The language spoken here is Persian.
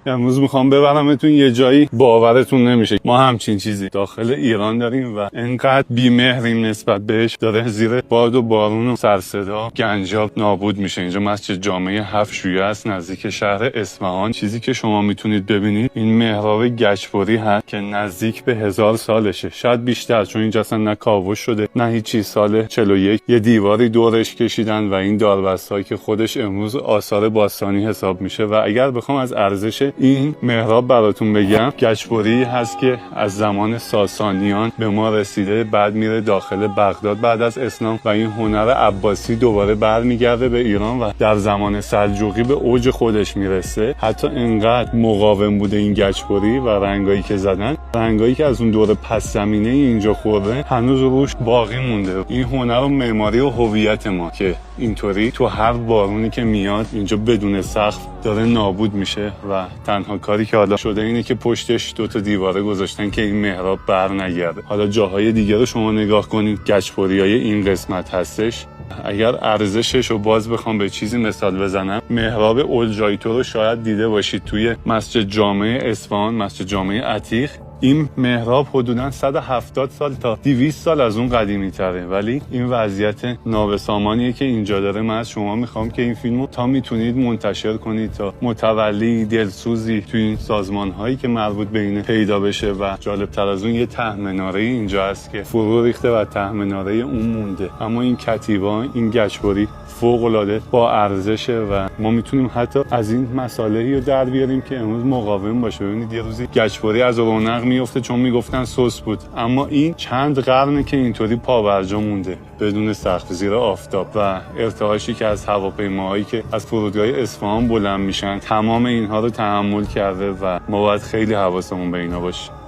امروز میخوام ببرمتون یه جایی باورتون نمیشه ما همچین چیزی داخل ایران داریم و انقدر بی‌مهریم نسبت بهش. داره زیر باد و بارون و سرصدا گنجاب نابود میشه. اینجا مسجد جامع 7 شیعه است نزدیک شهر اصفهان. چیزی که شما میتونید ببینید این محراب گچبری هست که نزدیک به 1000 سالشه، شاید بیشتر، چون اینجا اصلا نه کاوش شده نه هیچی. سال 41 یه دیواری دورش کشیدن و این داربستایی که خودش امروز آثار باستانی حساب میشه. و اگر بخوام از ارزش این محراب براتون بگم، گچبری هست که از زمان ساسانیان به ما رسیده، بعد میره داخل بغداد بعد از اسلام و این هنر عباسی دوباره برمیگرده به ایران و در زمان سلجوقی به اوج خودش میرسه. حتی انقدر مقاوم بوده این گچبری و رنگایی که زدن، رنگایی که از اون دور پس زمینه اینجا خورده هنوز روش باقی مونده. این هنر و معماری و هویت ما که اینطوری تو هر بارونی که میاد اینجا بدون سقف داره نابود میشه و تنها کاری که حالا شده اینه که پشتش 2 تا دیواره گذاشتن که این محراب بر نگرده. حالا جاهای دیگه رو شما نگاه کنید، گچبریای این قسمت هستش. اگر ارزشش رو باز بخوام به چیزی مثال بزنم، محراب اولجایتو رو شاید دیده باشید توی مسجد جامع اصفهان، مسجد جامع عتیق. این محراب حدوداً 170 سال تا 200 سال از اون قدیمی تره، ولی این وضعیت نابسامانیه که اینجا داره. من از شما میخوام که این فیلمو تا میتونید منتشر کنید تا متولی دلسوزی توی این سازمان هایی که مربوط به اینه پیدا بشه. و جالب تر از اون یه تهمناره اینجا هست که فرو ریخته و تهمناره اون مونده، اما این کتیبا، این گچبری فوق العاده با ارزشه و ما میتونیم حتی از این مسائلی رو در بیاریم که امروز مقاوم باشه. ببینید یه روزی گچبری از رونق میفته چون میگفتن سس بود، اما این چند قرنه که اینطوری پابرجا مونده بدون سقف زیر آفتاب. و ارتعاشی که از هواپیماهایی که از فرودگاه اصفهان بلند میشن، تمام اینها رو تحمل کرده و ما باید خیلی حواسمون به اینا باشه.